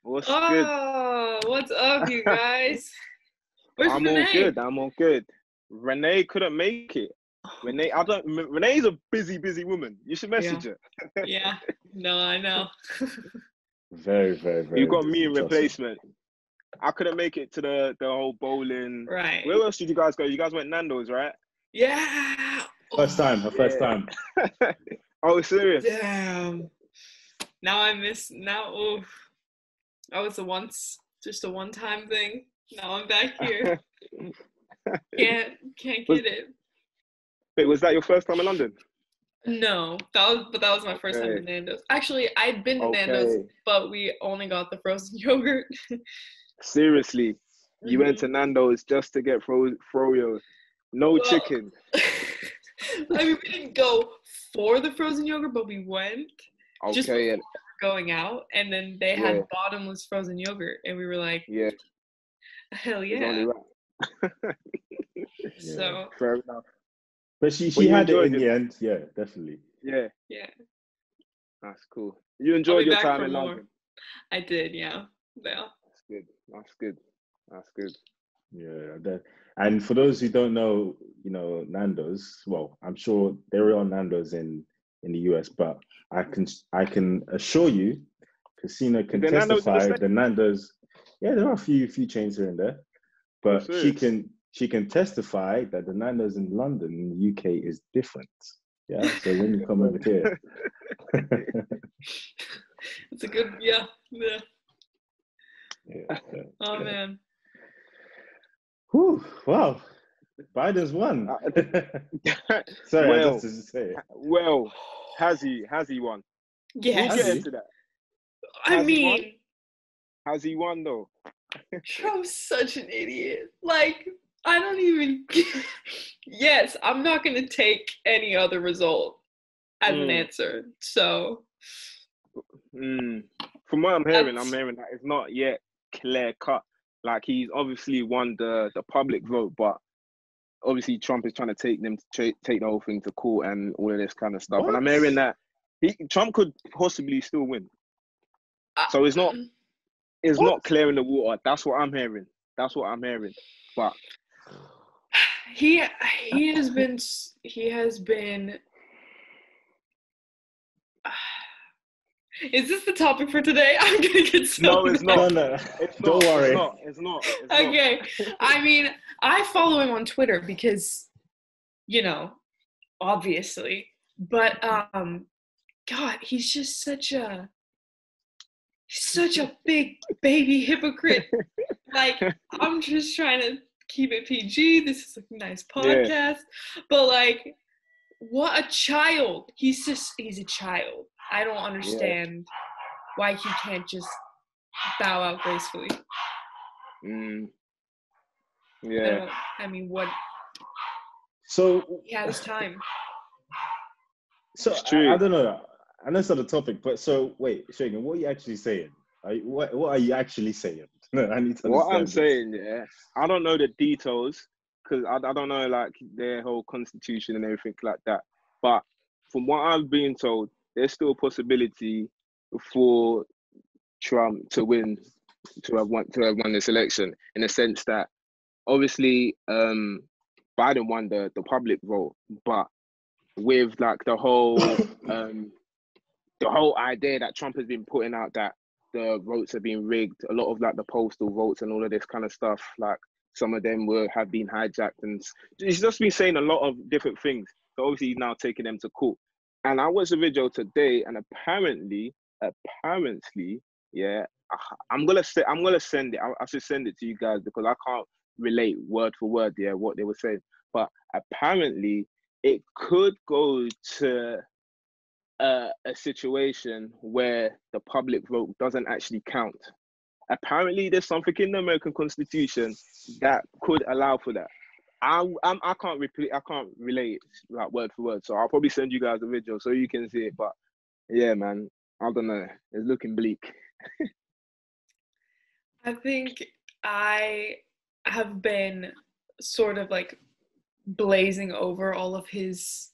What's good? Oh, what's up, you guys? Where's I'm all Renee? good. I'm all good. Renee couldn't make it. Renee, I don't. Renee's a busy woman. You should Yeah, message her. yeah. No, I know. Very, very, You very got me busy, in trust me. replacement. I couldn't make it to the whole bowling. Right. Where else did you guys go? You guys went Nando's, right? Yeah. First time, her first Yeah. time. Oh, serious? Damn. Now I miss. Now, oh, that was just a one-time thing. Now I'm back here. Can't Was, get it. wait, was that your first time in London? No, that was my first time Okay. to Nando's. Actually, I'd been to Nando's, Okay. but we only got the frozen yogurt. Seriously, you went to Mhm. Nando's just to get froyo, no Well, chicken. I mean, we didn't go for the frozen yogurt, but we went just before Okay, we were going out, and then they yeah, had bottomless frozen yogurt, and we were like, yeah. hell It's only yeah. right. Yeah. So, Fair enough. But she But you had it enjoyed in it. the end. Yeah, definitely. Yeah, yeah, that's cool. You I'll enjoyed be your back time for in more. London. I did, yeah. Yeah. That's good. That's good. That's good. Yeah. And for those who don't know, Nando's, well, I'm sure there are Nando's in the US, but I can assure you, Casina Is can there Nando's in the testify States? the Nando's, yeah, there are a few chains here and there, Oh, but she serious? can testify that the Nando's in London, in the UK, is different. Yeah. So when you come over here. It's a good, yeah. Yeah. Oh, Okay. man. Whew, wow. Biden's won. Sorry, I well, just to say it. well, has he won? We'll Yes. Has get he? into that. I Has he won? mean, Has he won though? Trump's such an idiot. Like, I don't even. Yes, I'm not going to take any other result as an answer. So, From what I'm hearing that's. that it's not yet clear cut. Like he's obviously won the public vote, but obviously Trump is trying to take the whole thing to court and all of this kind of stuff. What? And I'm hearing that Trump could possibly still win. So it's not clear in the water. That's what I'm hearing. But He has been. Is this the topic for today? I'm gonna get so no, it's not. No. It's Don't not. worry. It's not. Okay. I mean, I follow him on Twitter because, obviously. But God, he's just such a big baby hypocrite. Like, I'm just trying to keep it PG. This is a nice podcast. But like, what a child. He's a child. I don't understand why he can't just bow out gracefully. Yeah. I mean, what? So He had his time. So It's true. I don't know. I know it's not the topic, but so wait, Shagan, what are you actually saying? What are you actually saying? No, I need to understand. What I'm this. saying, I don't know the details because I don't know like their whole constitution and everything like that. But from what I've been told, there's still a possibility for Trump to win, to have won this election, in the sense that obviously Biden won the public vote, but with like the whole idea that Trump has been putting out that the votes have been rigged, a lot of like the postal votes and all of this kind of stuff, like some of them have been hijacked, and he's just been saying a lot of different things. So obviously he's now taking them to court. And I watched a video today, and apparently, yeah, I'm gonna send it. I should send it to you guys because I can't relate word for word, what they were saying. But apparently, it could go to a situation where the public vote doesn't actually count. Apparently, there's something in the American Constitution that could allow for that. I can't repeat. I can't relate like word for word. So I'll probably send you guys a video so you can see it. But yeah, man, I don't know. It's looking bleak. I think I have been sort of like blazing over all of his,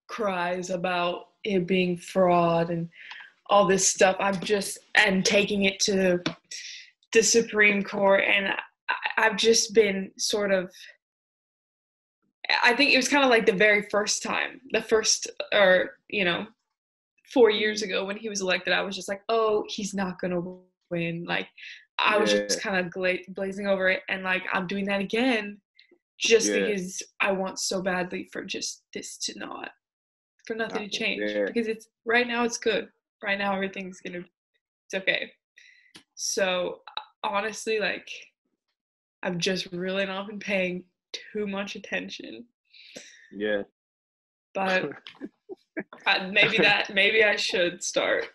cries about it being fraud and all this stuff. And taking it to the Supreme Court, and I've just been sort of, I think it was kind of like the very first time, 4 years ago when he was elected, I was just like, oh, he's not going to win. Like, I was just kind of blazing over it. And like, I'm doing that again just because I want so badly for just this to for nothing to change. Because right now it's good. Right now it's okay. So honestly, like, I've just really not been paying too much attention. Yeah. But maybe I should start.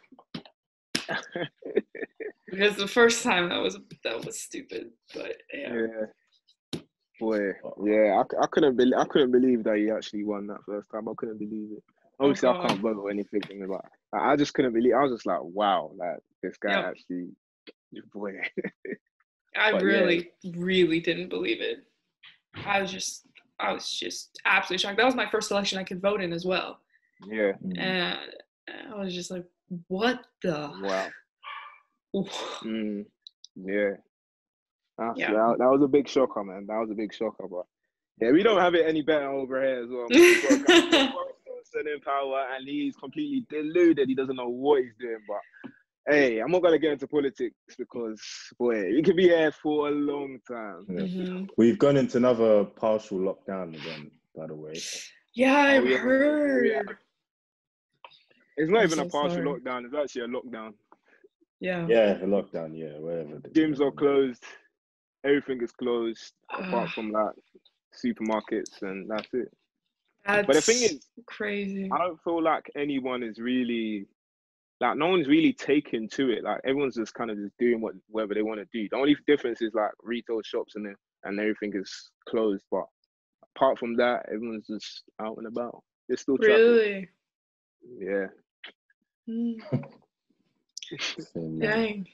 Because the first time that was stupid. But yeah. Boy, yeah, I couldn't believe that he actually won that first time. I couldn't believe it. Obviously, I can't vote or anything, but I just couldn't believe. I was just like, wow, like this guy actually, boy. I really didn't believe it. I was just absolutely shocked. That was my first election I could vote in as well. Yeah. And I was just like, what the? Wow. Yeah. That was a big shocker, man. That was a big shocker, but yeah, we don't have it any better over here as well. We've got Boris in power, and he's completely deluded. He doesn't know what he's doing. But hey, I'm not gonna get into politics because boy, we could be here for a long time. Yeah. Mm-hmm. We've gone into another partial lockdown again, by the way. Yeah, I've heard. Yeah. It's not even a partial lockdown. It's actually a lockdown. Yeah. Yeah, a lockdown. Yeah, whatever. Gyms are closed. Everything is closed apart from like supermarkets, and that's it. But the thing is, crazy. I don't feel like anyone is really, like, no one's really taken to it. Like, everyone's just kind of just doing whatever they want to do. The only difference is like retail shops and everything is closed. But apart from that, everyone's just out and about. There's still traffic. Really? Yeah. Dang.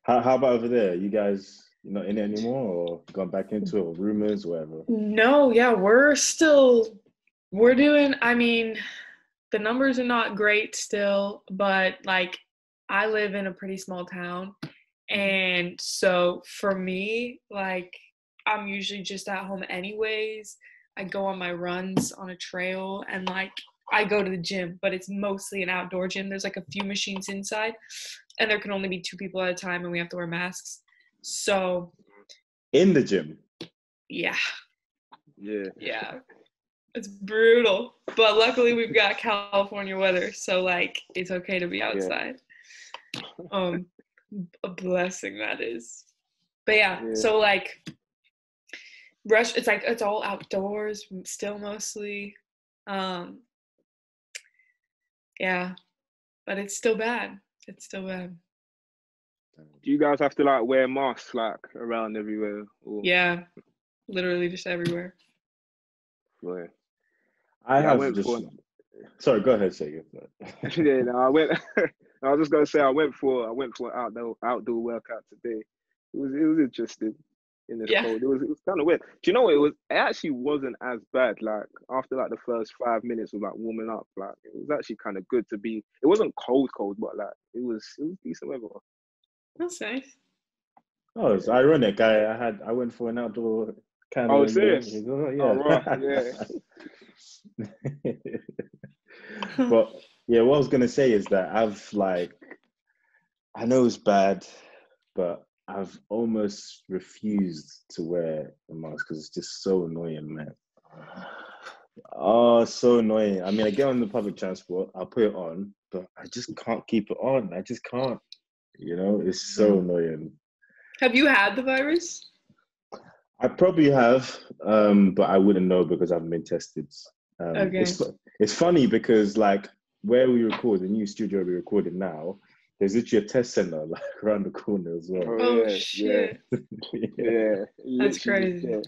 How about over there? You guys not in it anymore, or gone back into it, or rumors, whatever? No, yeah, we're doing, I mean, the numbers are not great still, but like, I live in a pretty small town, and so for me, like, I'm usually just at home anyways. I go on my runs on a trail, and like, I go to the gym, but it's mostly an outdoor gym. There's like a few machines inside, and there can only be 2 people at a time, and we have to wear masks. So in the gym? Yeah. Yeah. It's brutal. But luckily we've got California weather, so like it's okay to be outside. A blessing that is. But yeah. So like it's like it's all outdoors still mostly. Yeah. But it's still bad. Do you guys have to like wear masks like around everywhere? Or? Yeah, literally just everywhere. Right. Sorry, go ahead, say it. Yeah, no, I was just gonna say I went for an outdoor workout today. It was interesting in this cold. It was kind of weird. Do you know what? It actually wasn't as bad. Like after like the first 5 minutes of like warming up, like it was actually kind of good to be. It wasn't cold, but like it was decent weather. That's nice. Oh, it's ironic. I went for an outdoor kind of. Oh, serious? Yeah. Oh, right. Yeah. But yeah, what I was gonna say is that I know it's bad, but I've almost refused to wear a mask because it's just so annoying, man. Oh, so annoying. I mean, I get on the public transport, I'll put it on, but I just can't keep it on. I just can't. It's so annoying. Have you had the virus? I probably have, but I wouldn't know because I haven't been tested. Okay. It's funny because like where we record, the new studio we record in now, there's literally a test center like around the corner as well. Oh shit! Yeah. That's crazy.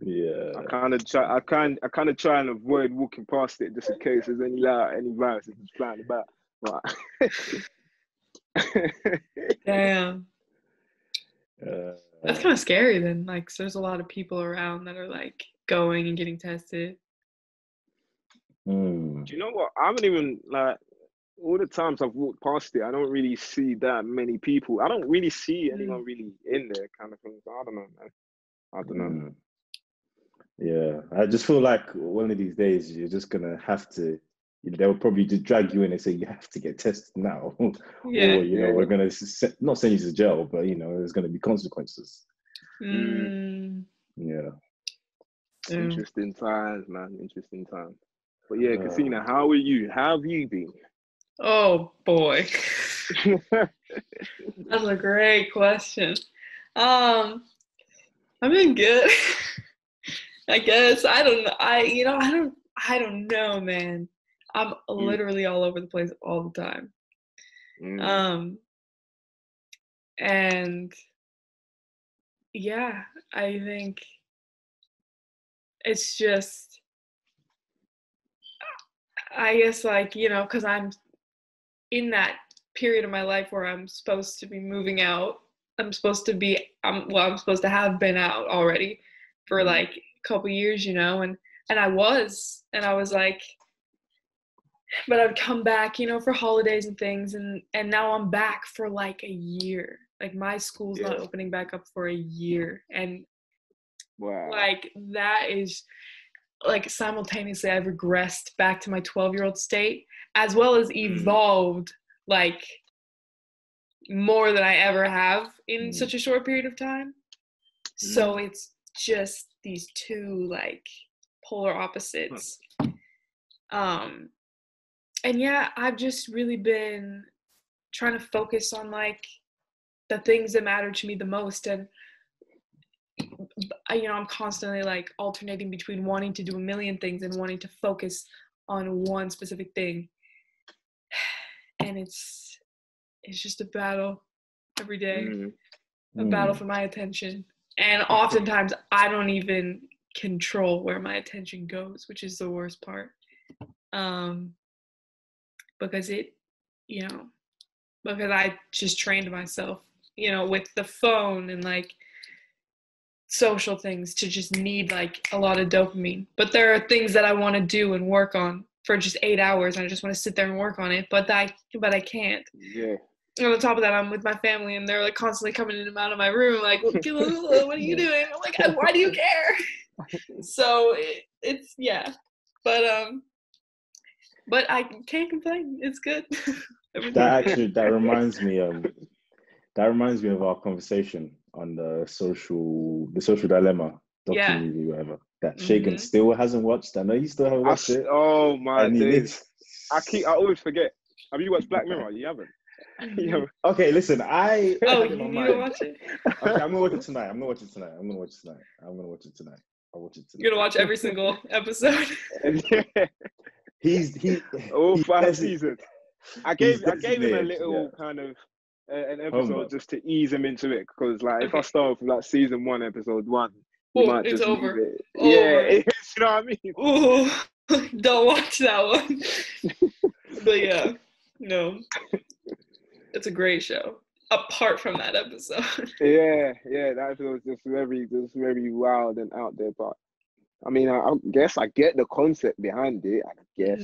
Yeah. I kind of try and avoid walking past it just in case there's any viruses flying about. But damn. That's kind of scary then. Like, so there's a lot of people around that are like going and getting tested. Do you know what? I haven't even all the times I've walked past it, I don't really see that many people. I don't really see anyone really in there, kind of thing. So I don't know, man. I don't know. Yeah, I just feel like one of these days you're just gonna have to. They'll probably just drag you in and say you have to get tested now, Yeah. or we're gonna not send you to jail, but there's gonna be consequences. Yeah. Interesting times, man. Interesting times. But yeah, Cascina, how are you? How have you been? Oh boy, that's a great question. I've been good. I guess I don't know. I don't know, man. I'm literally all over the place all the time. And yeah, I think it's just, I guess, like, because I'm in that period of my life where I'm supposed to be moving out. I'm supposed to have been out already for like a couple years, and I was like, but I'd come back, for holidays and things, and now I'm back for like a year. Like my school's not opening back up for a year, and like that is like simultaneously I've regressed back to my 12-year-old state, as well as evolved like more than I ever have in such a short period of time. So it's just these two like polar opposites. And yeah, I've just really been trying to focus on like the things that matter to me the most. And I'm constantly like alternating between wanting to do a million things and wanting to focus on one specific thing. And it's just a battle every day, a battle for my attention. And oftentimes I don't even control where my attention goes, which is the worst part. Because because I just trained myself, with the phone and like social things to just need like a lot of dopamine. But there are things that I want to do and work on for just 8 hours, and I just want to sit there and work on it, but I can't. Yeah. And on top of that, I'm with my family, and they're like constantly coming in and out of my room, like, what are you doing? I'm like, why do you care? So it's yeah, but I can't complain. It's good. That reminds me of our conversation on the social dilemma documentary, whatever. That Shagan still hasn't watched. I know you still haven't watched it. Oh my days! I always forget. Have you watched Black Mirror? You haven't. Okay, listen. You need to watch it. Okay, I'm gonna watch it tonight. I'm gonna watch it tonight. I'll watch it tonight. You're gonna watch every single episode. He all 5 seasons. I gave him a little kind of an episode just to ease him into it, because like if I start with like season 1, episode 1, you might just over. Leave it. Yeah, you know what I mean. Ooh, don't watch that one. But yeah, no, it's a great show. Apart from that episode. Yeah, that episode was just very wild and out there. But I mean, I guess I get the concept behind it. I guess.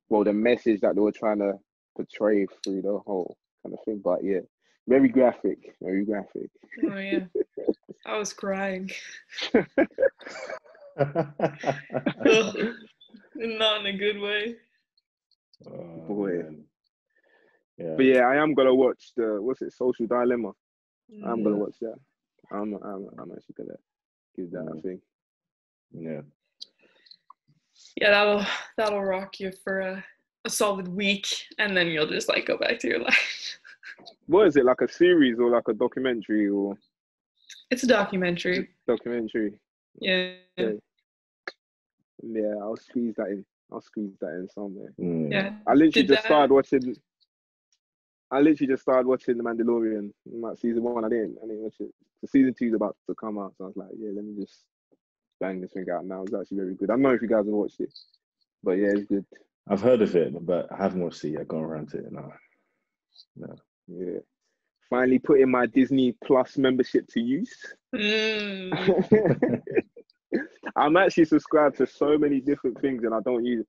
Well, the message that they were trying to portray through the whole kind of thing. But yeah, very graphic. Oh yeah, I was crying. Not in a good way. Boy. Man. Yeah. But yeah, I am gonna watch Social Dilemma. I'm gonna watch that. I'm actually gonna give that a thing. Yeah. Yeah, that'll rock you for a solid week, and then you'll just like go back to your life. What is it, like a series or like a documentary or? It's a documentary. Yeah. Yeah, I'll squeeze that in somewhere. Yeah. I literally just started watching The Mandalorian. Like season 1, I didn't watch it. The season 2 is about to come out, so I was like, yeah, let me just bang this thing out now. It's actually very good. I don't know if you guys have watched it, but yeah, it's good. I've heard of it, but I haven't watched it yet. Gone around to it now. No. Yeah. Finally putting my Disney Plus membership to use. I'm actually subscribed to so many different things, and I don't use it.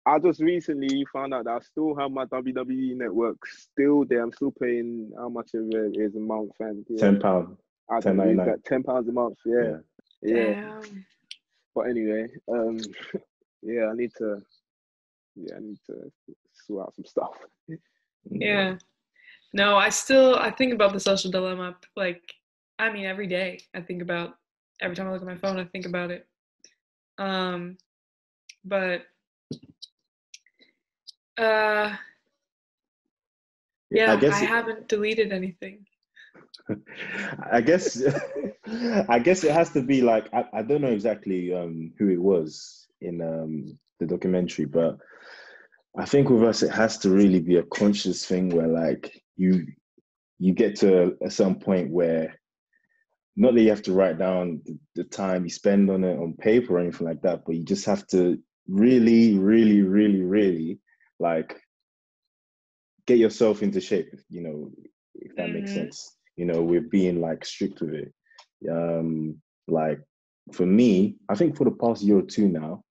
I just recently found out that I still have my WWE network still there. I'm still paying how much of it is a month, and £10, I don't use that £10 a month. Yeah. Damn. But anyway, yeah, I need to sort out some stuff. Yeah. No, I think about the social dilemma, like, I mean, every day. Every time I look at my phone, I think about it. But yeah, I haven't deleted anything. I guess it has to be like, I don't know exactly who it was in the documentary, but I think with us it has to really be a conscious thing where like you get to a certain point where not that you have to write down the time you spend on it on paper or anything like that, but you just have to really, really, really, really like get yourself into shape, if that makes sense. With being like strict with it. Like for me, I think for the past year or two now,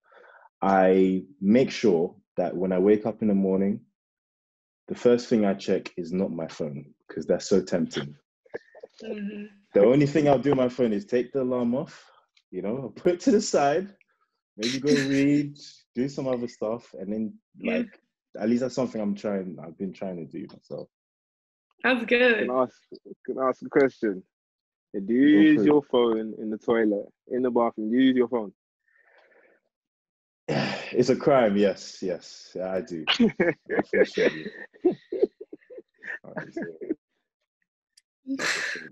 I make sure that when I wake up in the morning, the first thing I check is not my phone, because that's so tempting. The only thing I'll do on my phone is take the alarm off, put it to the side, maybe go read, do some other stuff, and then like at least that's something I've been trying to do myself. That's good. Can I ask a question? Do you use your phone in the toilet, in the bathroom? Do you use your phone? It's a crime, yes, I do. For sure.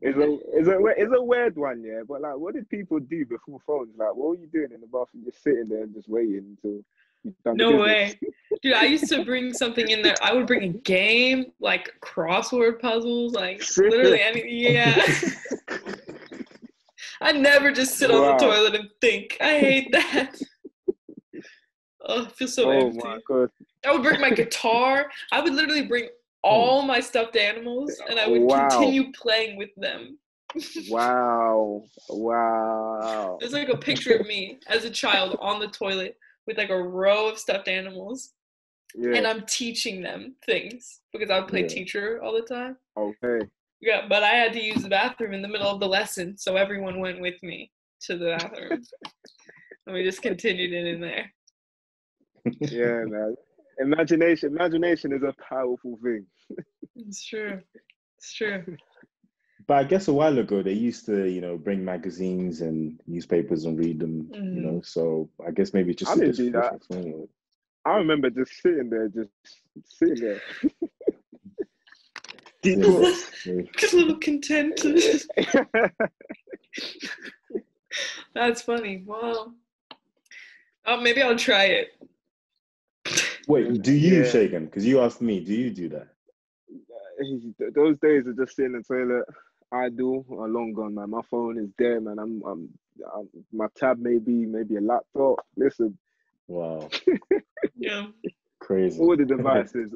It's a weird one, yeah. But like, what did people do before phones? Like, what were you doing in the bathroom? Just sitting there and just waiting until you've done the business? No way, dude. I used to bring something in there. I would bring a game, like crossword puzzles, like literally anything. Yeah. I never just sit on the toilet and think. I hate that. Oh, I feel so empty. My God. I would bring my guitar. I would literally bring all my stuffed animals, and I would continue playing with them. Wow. There's like a picture of me as a child on the toilet with like a row of stuffed animals, and I'm teaching them things because I would play teacher all the time. Okay. Yeah, but I had to use the bathroom in the middle of the lesson, so everyone went with me to the bathroom. And we just continued it in there. Yeah, man. Imagination is a powerful thing. It's true. But I guess a while ago they used to, bring magazines and newspapers and read them, so I guess maybe just I didn't do that. I remember just sitting there. Deep thoughts. Get a little contented. That's funny. Wow. Oh, maybe I'll try it. Wait, do you, Shagan? Because you asked me, do you do that? Those days of just sitting in the toilet, I do. Are long gone, man. My phone is there, man. I'm my tab may be a laptop. Listen. Wow. Yeah. Crazy. All the devices.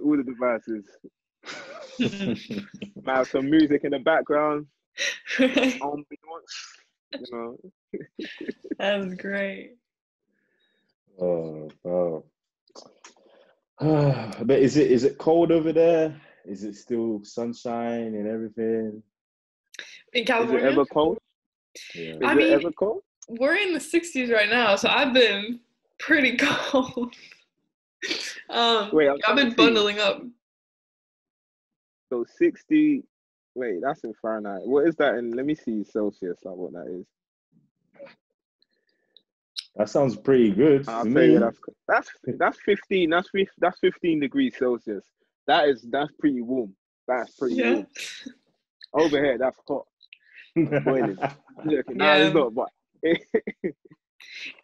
Man, some music in the background. Ambiance, That was great. Oh. But is it cold over there? Is it still sunshine and everything? In California? Is it ever cold? Yeah. Is it ever cold? We're in the 60s right now, so I've been pretty cold. I've been bundling up. So 60. Wait, that's in Fahrenheit. What is that in? Let me see Celsius. Like what that is. That sounds pretty good. I'll tell you that's 15. That's 15 degrees Celsius. That's pretty warm. That's pretty warm. Over here, that's hot. Boiling. Nah, it's not. But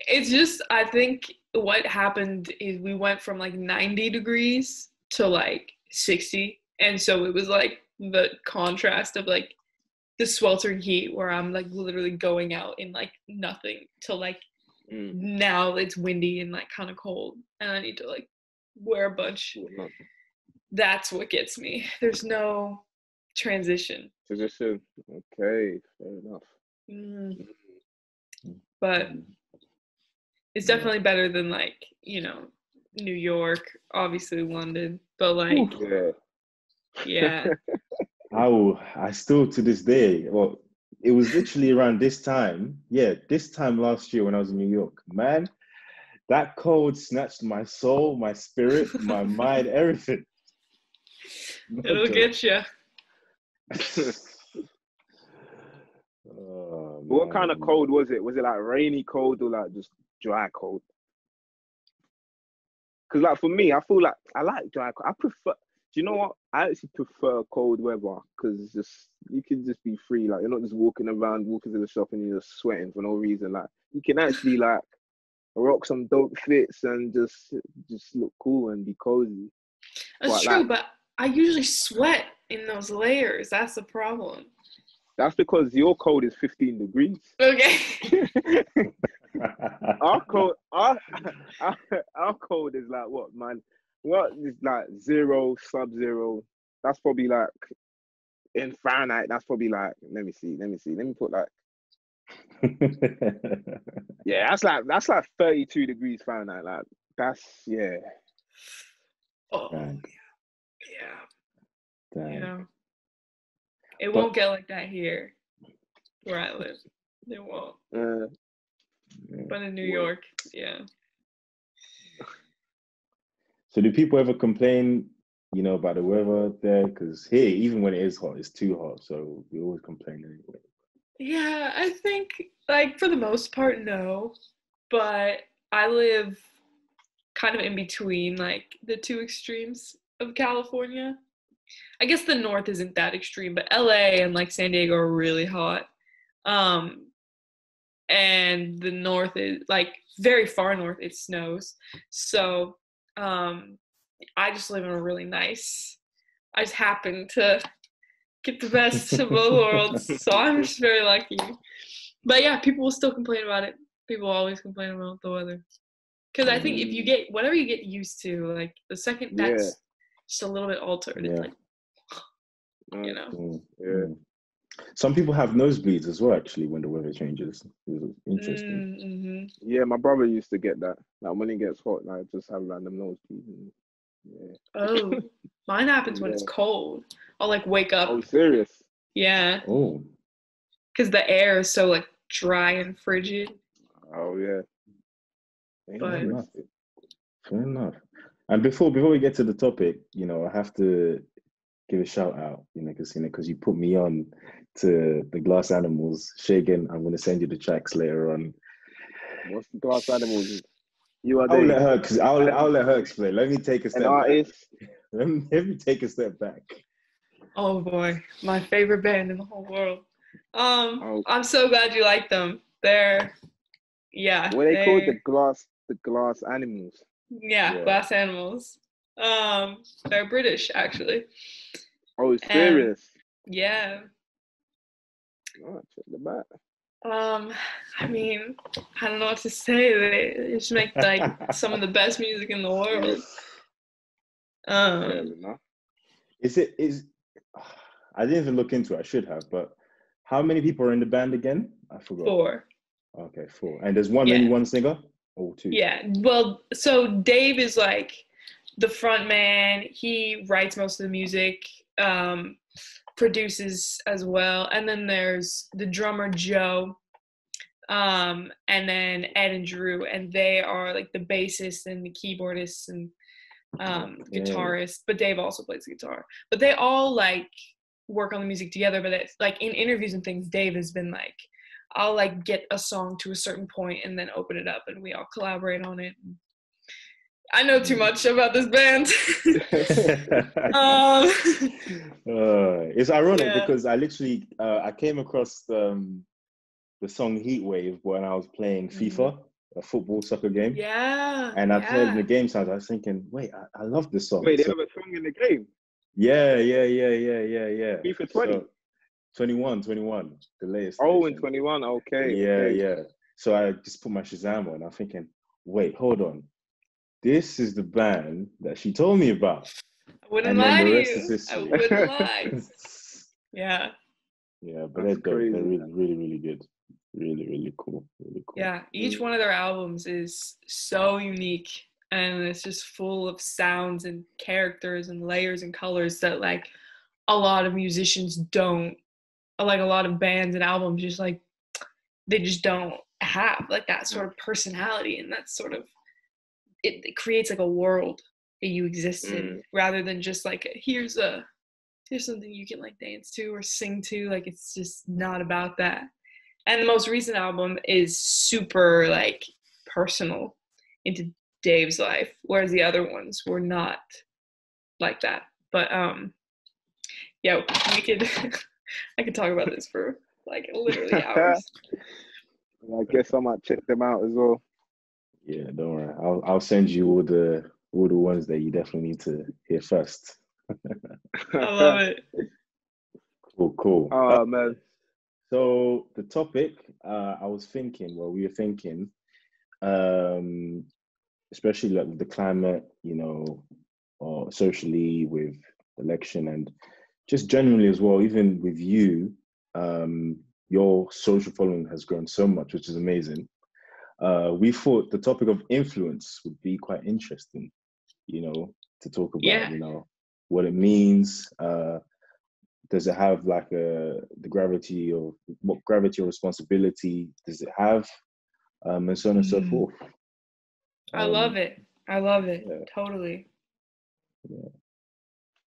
it's just, I think what happened is we went from like 90 degrees to like 60, and so it was like the contrast of like the sweltering heat where I'm like literally going out in like nothing to like now it's windy and like kind of cold and I need to like wear a bunch. That's what gets me. There's no transition. Okay, fair enough. But it's definitely better than like, New York, obviously London, but like, yeah. I still to this day, well, it was literally around this time. Yeah, this time last year when I was in New York, man, that cold snatched my soul, my spirit, my mind, everything. It'll get you. Oh, What kind of man. cold was it? Was it like rainy cold or like just dry cold? Because like for me, I feel like I like dry cold. I prefer. Do you know what? I actually prefer cold weather because it's just you can just be free. Like you're not just walking around, walking to the shop, and you're just sweating for no reason. Like you can actually like rock some dope fits and just look cool and be cozy. That's But true, like but I usually sweat in those layers. That's the problem. that's because your cold is 15 degrees. Okay. our cold is like what, man? What is like zero, sub-zero? That's probably like in Fahrenheit. That's probably like let me see. Let me put like yeah. That's like 32 degrees Fahrenheit. Like that's yeah. Oh, Dang. yeah. Dang. Yeah. It won't get like that here where I live. It won't. But in New York, yeah. So do people ever complain, about the weather there? Because here, even when it is hot, it's too hot. So we always complain anyway. Yeah, I think like for the most part, no. But I live kind of in between like the two extremes of California. I guess the north isn't that extreme, but LA and like San Diego are really hot. And the north is like very far north, it snows. So I just live in a really nice, I just happen to get the best of both worlds. So I'm just very lucky. But yeah, people will still complain about it. People always complain about the weather. Because I think if you get whatever you get used to, like the second that's just a little bit altered, it's like, Yeah. Some people have nosebleeds as well, actually, when the weather changes. It's interesting. Mm-hmm. Yeah, my brother used to get that. Like when it gets hot, like just have random nosebleeds. Yeah. Oh, mine happens when it's cold. I'll like wake up. Oh, serious? Yeah. Oh. Because the air is so like dry and frigid. Oh yeah. But Fair enough. And before we get to the topic, I have to give a shout out, Cascina, because you put me on to the Glass Animals. Shagan, I'm going to send you the tracks later on. What's the Glass Animals? I'll let her explain. Let me take a step back. Let me take a step back. Oh boy, my favorite band in the whole world. I'm so glad you like them. What are they called? The Glass Animals. Yeah, Glass Animals. They're British actually. Oh, serious? Yeah. Oh, check the back. I mean, I don't know what to say. They just make like some of the best music in the world. Fair enough. I didn't even look into it. I should have, but how many people are in the band again? I forgot. 4. Okay, 4. And there's only one singer? Or 2? Yeah. Well, so Dave is like the front man. He writes most of the music, produces as well. And then there's the drummer Joe, and then Ed and Drew, and they are like the bassist and the keyboardist and guitarist. But Dave also plays guitar. But they all like work on the music together. But it's like in interviews and things, Dave has been like, I'll like get a song to a certain point and then open it up and we all collaborate on it. I know too much about this band. It's ironic because I literally I came across the song Heat Wave when I was playing FIFA, a soccer game. Yeah. And I played in the game sounds. I was thinking, wait, I love this song. Wait, they have a song in the game? Yeah. FIFA 20? So, 21, the latest. Oh, in 21, okay. Yeah. So I just put my Shazam on. I'm thinking, wait, hold on. This is the band that she told me about. I wouldn't lie to you. I wouldn't lie. Yeah. Yeah, but they're dope. They're really, really, really good. Really, really cool. Really cool. Yeah, each one of their albums is so unique and it's just full of sounds and characters and layers and colors that like a lot of musicians don't, like a lot of bands and albums just like they just don't have like that sort of personality, and that sort of it creates like a world that you exist in rather than just like here's something you can like dance to or sing to. Like it's just not about that. And the most recent album is super like personal into Dave's life, whereas the other ones were not like that. But yeah, we could I could talk about this for like literally hours. I guess I might check them out as well. Yeah, don't worry. I'll send you all the ones that you definitely need to hear first. I love it. Cool. Oh man. So the topic, we were thinking, especially like with the climate, or socially with election and just generally as well, even with you, your social following has grown so much, which is amazing. We thought the topic of influence would be quite interesting, to talk about, what it means. Does it have like what gravity or responsibility does it have? And so on and so forth. I love it. Yeah. Totally. Yeah.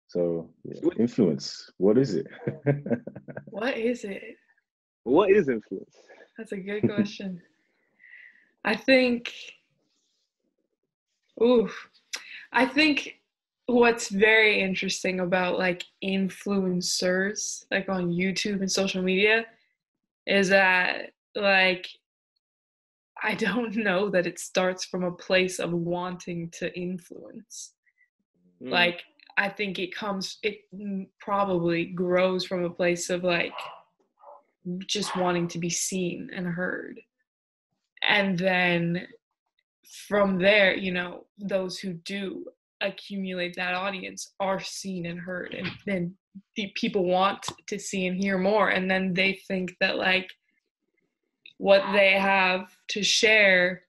So influence, what is it? What is it? What is influence? That's a good question. I think what's very interesting about like influencers like on YouTube and social media is that like I don't know that it starts from a place of wanting to influence. Like I think it probably grows from a place of like just wanting to be seen and heard. And then from there, those who do accumulate that audience are seen and heard, and then the people want to see and hear more, and then they think that like what they have to share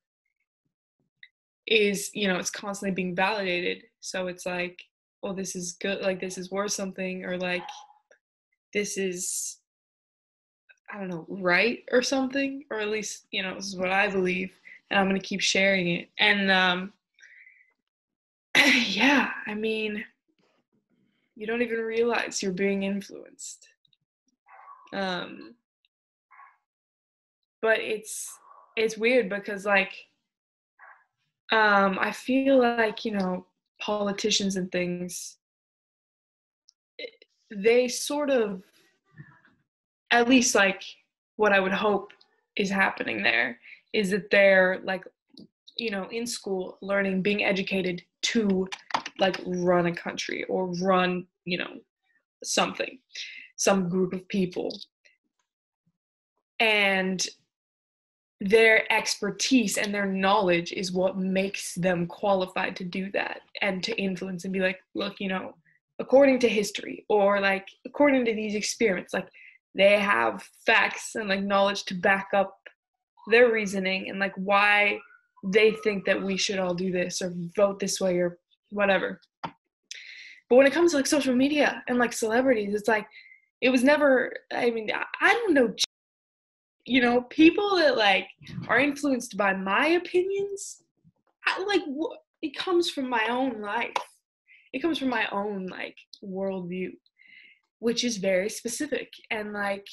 is it's constantly being validated. So it's like, well, this is good, like this is worth something, or like this is, I don't know, right or something, or at least this is what I believe, and I'm going to keep sharing it. And yeah, I mean, you don't even realize you're being influenced. But it's weird because like I feel like politicians and things, they sort of, at least like what I would hope is happening there is that they're like in school learning, being educated to like run a country or run something, some group of people, and their expertise and their knowledge is what makes them qualified to do that and to influence and be like, look, according to history or like according to these experiments, like they have facts and like knowledge to back up their reasoning and like why they think that we should all do this or vote this way or whatever. But when it comes to like social media and like celebrities, it's like it was never, I mean, I don't know, people that like are influenced by my opinions, it comes from my own life. It comes from my own like worldview, which is very specific and like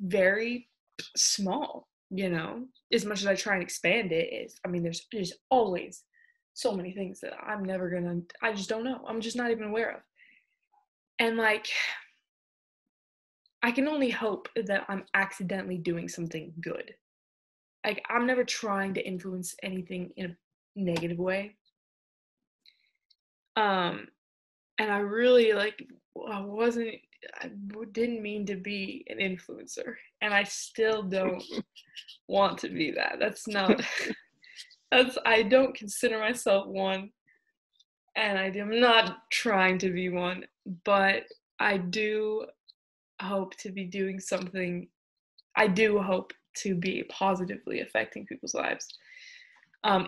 very small, as much as I try and expand it is, I mean, there's always so many things that I just don't know. I'm just not even aware of. And like, I can only hope that I'm accidentally doing something good. Like, I'm never trying to influence anything in a negative way. And I really like, I didn't mean to be an influencer, and I still don't want to be that. That's not, I don't consider myself one, and I am not trying to be one, but I do hope to be doing something. I do hope to be positively affecting people's lives.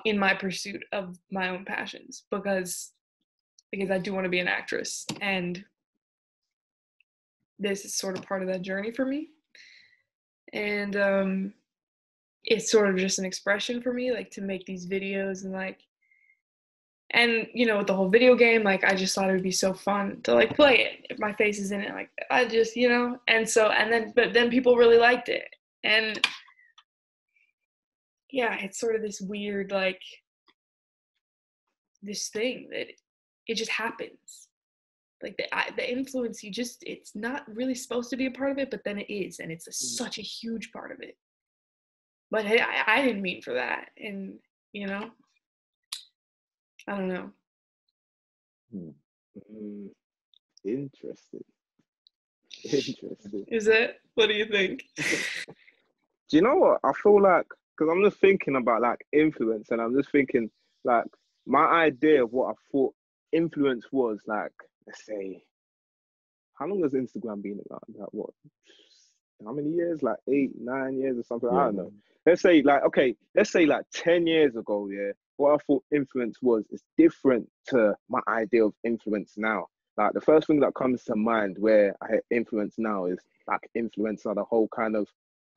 in my pursuit of my own passions, because I do want to be an actress, and this is sort of part of that journey for me. And it's sort of just an expression for me, like, to make these videos, and like, and you know, with the whole video game, like, I just thought it would be so fun to like play it if my face is in it, like, I just, you know. And so, and then, but then people really liked it, and yeah, it's sort of this weird, like, this thing that it just happens. Like, the influence, it's not really supposed to be a part of it, but then it is, and it's such a huge part of it. But I didn't mean for that, and you know, I don't know. Interesting. Is it? What do you think? Do you know what? I feel like, because I'm just thinking about like influence, and I'm just thinking like my idea of what I thought influence was, like, let's say, how long has Instagram been around? Like, what? How many years? Like 8, 9 years or something? I don't know. Let's say like, okay, let's say like 10 years ago, yeah, what I thought influence was is different to my idea of influence now. Like, the first thing that comes to mind where I hit influence now is like influencer, the whole kind of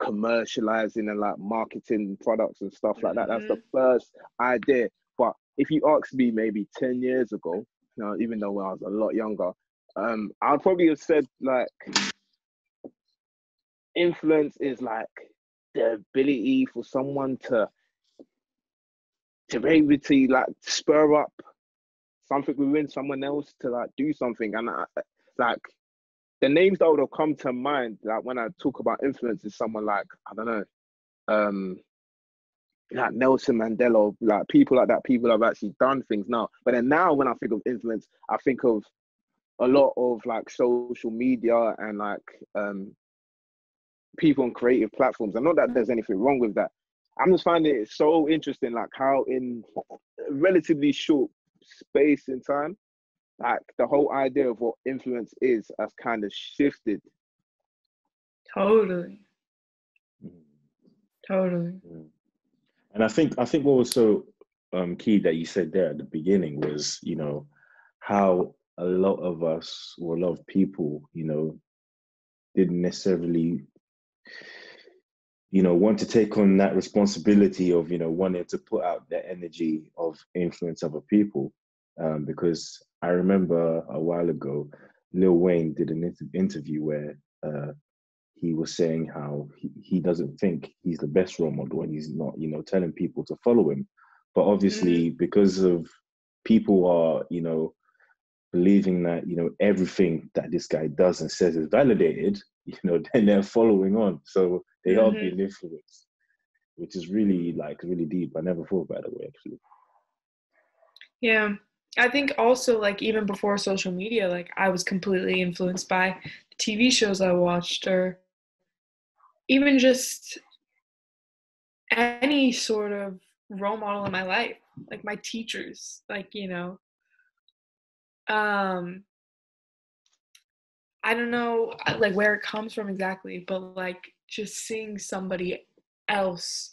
commercializing and like marketing products and stuff like that. That's the first idea. But if you ask me maybe 10 years ago, you know, even though when I was a lot younger, I'd probably have said like influence is like the ability for someone to be able to like spur up something within someone else to like do something. And like the names that would have come to mind, like when I talk about influence, is someone like, I don't know, like Nelson Mandela, or like people like that, people have actually done things now. But then now when I think of influence, I think of a lot of like social media and like people on creative platforms. And not that there's anything wrong with that. I'm just finding it so interesting, like how in a relatively short space in time, like the whole idea of what influence is has kind of shifted. Totally. And I think what was so key that you said there at the beginning was, you know, how a lot of us, or a lot of people, you know, didn't necessarily, you know, want to take on that responsibility of, you know, wanting to put out the energy of influence other people. Because I remember a while ago, Lil Wayne did an interview where he was saying how he doesn't think he's the best role model, and he's not, you know, telling people to follow him. But obviously, because of people are, you know, believing that, you know, everything that this guy does and says is validated, you know, then they're following on. So they are being influenced, which is really, like, really deep. I never thought about it that way, actually. Yeah. I think also, like, even before social media, like, I was completely influenced by the TV shows I watched, or even just any sort of role model in my life, like my teachers, like, you know, I don't know like where it comes from exactly, but like just seeing somebody else,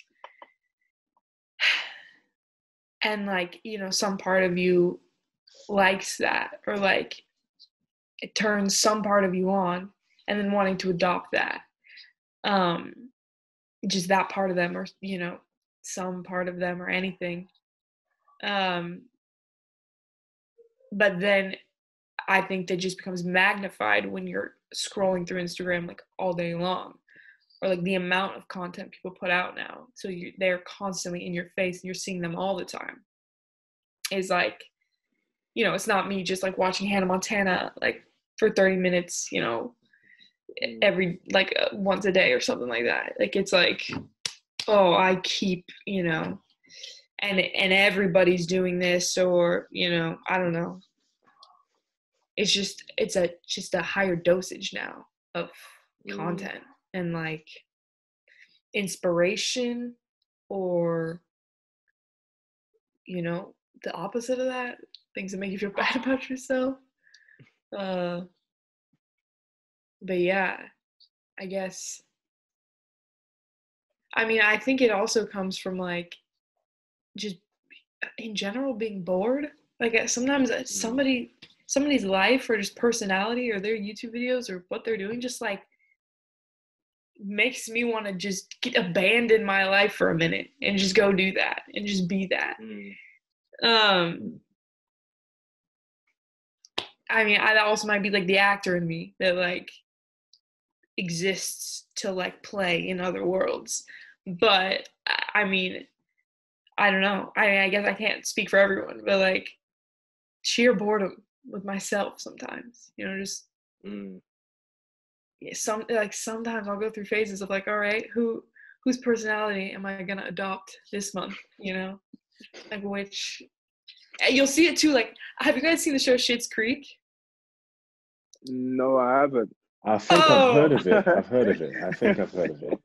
and like, you know, some part of you likes that, or like it turns some part of you on, and then wanting to adopt that, just that part of them, or, you know, some part of them, or anything. But then I think that just becomes magnified when you're scrolling through Instagram like all day long, or like the amount of content people put out now. So they're constantly in your face and you're seeing them all the time. Is like, you know, it's not me just like watching Hannah Montana like for 30 minutes, you know, every like once a day or something like that. Like, it's like, oh, I keep, you know, and everybody's doing this, or, you know, I don't know. It's just a higher dosage now of content and like inspiration, or, you know, the opposite of that, things that make you feel bad about yourself. But yeah, I guess, I mean, I think it also comes from like just in general being bored. Like sometimes somebody's life or just personality or their YouTube videos or what they're doing just like makes me want to just abandon my life for a minute and just go do that and just be that. I mean, that also might be like the actor in me that like exists to like play in other worlds. But I mean, I don't know. I guess I can't speak for everyone, but like sheer boredom with myself sometimes, you know, just sometimes I'll go through phases of like, all right, whose personality am I gonna adopt this month, you know? Like which you'll see it too, like have you guys seen the show Schitt's Creek? No, I haven't. I think I've heard of it. I think I've heard of it.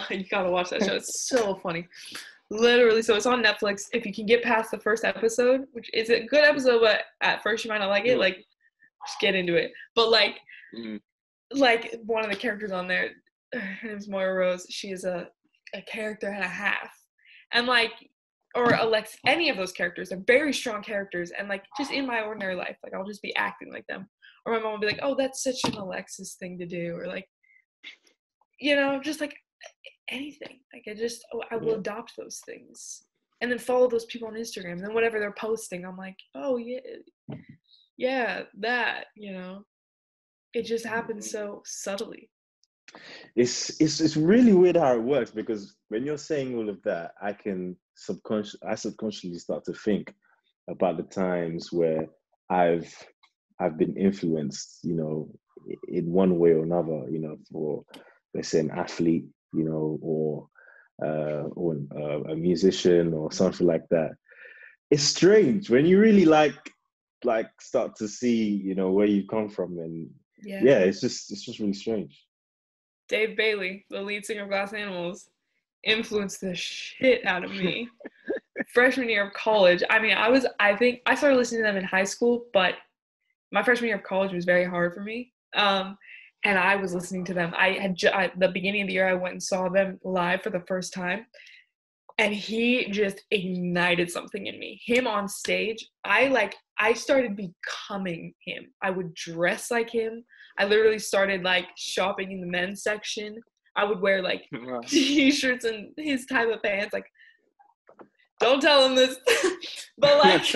You gotta watch that show. It's so funny. Literally, so it's on Netflix. If you can get past the first episode, which is a good episode, but at first you might not like it, like just get into it. But like one of the characters on there, her name's Moira Rose. She is a character and a half, and like, or Alex, any of those characters, they're very strong characters, and like just in my ordinary life, like I'll just be acting like them. Or my mom will be like, oh, that's such an Alexis thing to do. Or like, you know, just like anything. Like I will adopt those things. And then follow those people on Instagram. And then whatever they're posting, I'm like, oh, yeah, that, you know. It just happens so subtly. It's really weird how it works, because when you're saying all of that, I subconsciously start to think about the times where I've been influenced, you know, in one way or another, you know, for, let's say, an athlete, you know, or a musician or something like that. It's strange when you really like start to see, you know, where you come from, and it's just really strange. Dave Bailey, the lead singer of Glass Animals, influenced the shit out of me. Freshman year of college. I mean, I think I started listening to them in high school, but my freshman year of college was very hard for me. And I was listening to them. The beginning of the year, I went and saw them live for the first time. And he just ignited something in me. Him on stage, I started becoming him. I would dress like him. I literally started like shopping in the men's section. I would wear like t-shirts and his type of pants. Like, don't tell him this. But like,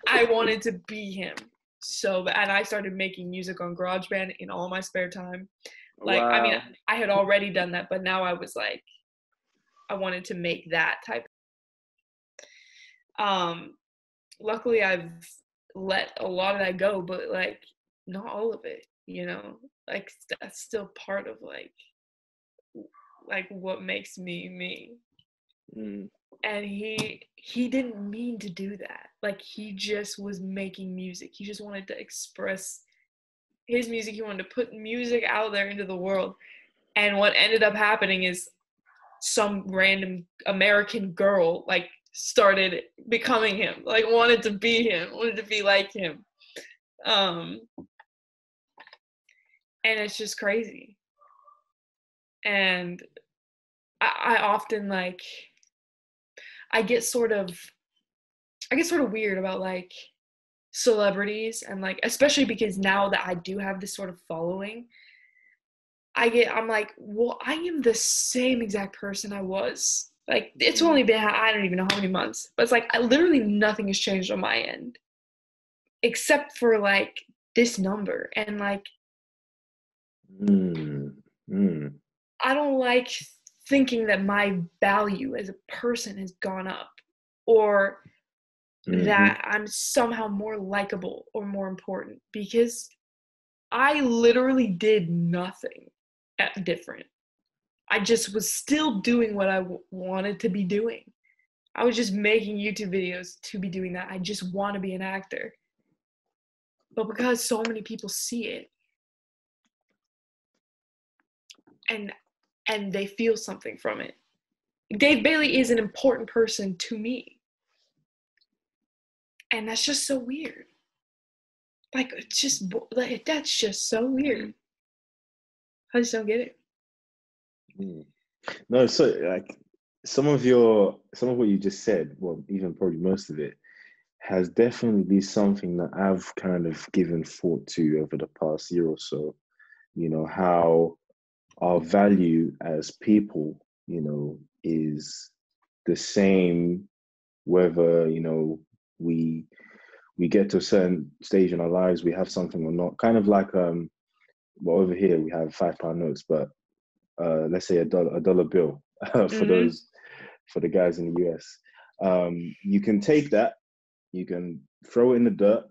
I wanted to be him. So, and I started making music on GarageBand in all my spare time. Like, I mean, I had already done that, but now I was like, I wanted to make that type. Luckily I've let a lot of that go, but like not all of it, you know, like that's still part of like what makes me. And he didn't mean to do that. Like he just was making music. He just wanted to express his music. He wanted to put music out there into the world. And what ended up happening is some random American girl like started becoming him, like wanted to be him, wanted to be like him. And it's just crazy. And I often like I get sort of weird about like celebrities, and like especially because now that I do have this sort of following, I'm like, well, I am the same exact person I was. Like, it's only been, I don't even know how many months, but it's like, literally nothing has changed on my end. Except for, like, this number. And, like, I don't like thinking that my value as a person has gone up. Or that I'm somehow more likable or more important. Because I literally did nothing different. I just was still doing what I wanted to be doing. I was just making YouTube videos to be doing that. I just want to be an actor. But because so many people see it and they feel something from it. Dave Bailey is an important person to me. And that's just so weird. Like, it's just, like, that's just so weird. I just don't get it. No, so like some of what you just said, well, even probably most of it, has definitely been something that I've kind of given thought to over the past year or so. You know, how our value as people, you know, is the same whether, you know, we get to a certain stage in our lives, we have something or not. Kind of like well, over here we have £5 notes, but let's say a dollar bill for Mm-hmm. for the guys in the US. You can take that, you can throw it in the dirt,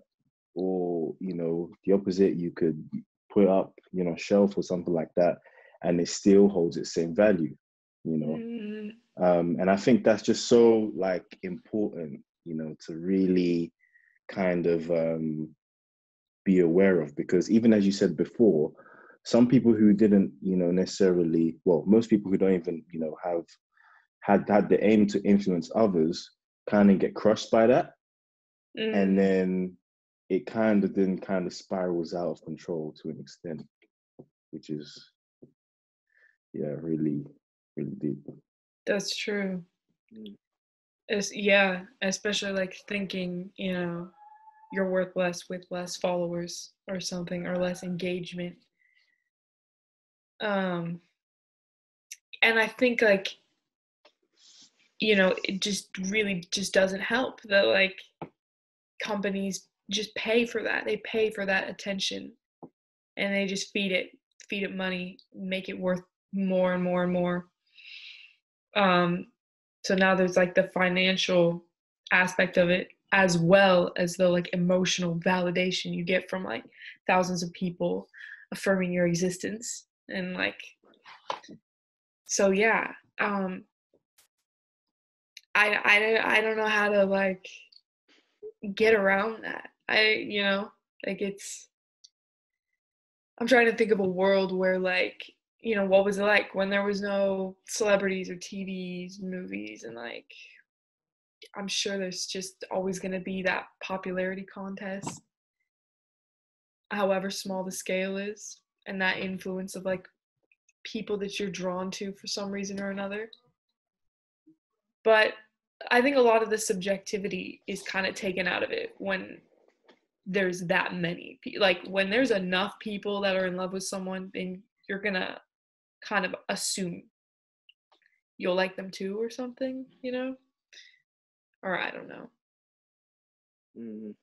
or, you know, the opposite, you could put it up, you know, shelf or something like that, and it still holds its same value, you know. Mm-hmm. And I think that's just so like important, you know, to really kind of be aware of, because even as you said before, some people who didn't, you know, necessarily, well, most people who don't even, you know, have had the aim to influence others kind of get crushed by that, and Mm. then it kind of then kind of spirals out of control to an extent, which is, yeah, really, really deep. That's true. Mm. Yeah, especially like thinking, you know, you're worth less with less followers or something, or less engagement. Um, and I think like, you know, it just really just doesn't help that like companies just pay for that. They pay for that attention, and they just feed it money, make it worth more and more and more. So now there's like the financial aspect of it, as well as the like emotional validation you get from like thousands of people affirming your existence. And like, so yeah, I don't know how to like get around that. You know, like I'm trying to think of a world where like, you know, what was it like when there was no celebrities or TVs, movies, and like I'm sure there's just always going to be that popularity contest, however small the scale is, and that influence of like people that you're drawn to for some reason or another. But I think a lot of the subjectivity is kind of taken out of it when there's that many. Like when there's enough people that are in love with someone, then you're going to kind of assume you'll like them too or something, you know? Or I don't know. Mm.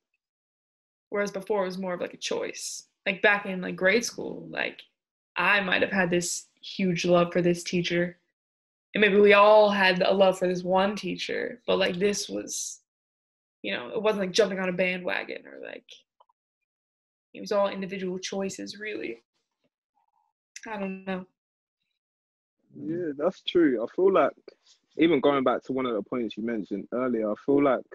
Whereas before it was more of like a choice. Like back in like grade school, like I might have had this huge love for this teacher. And maybe we all had a love for this one teacher, but like this was, you know, it wasn't like jumping on a bandwagon, or like it was all individual choices really. I don't know. Yeah, that's true. I feel like, even going back to one of the points you mentioned earlier, I feel like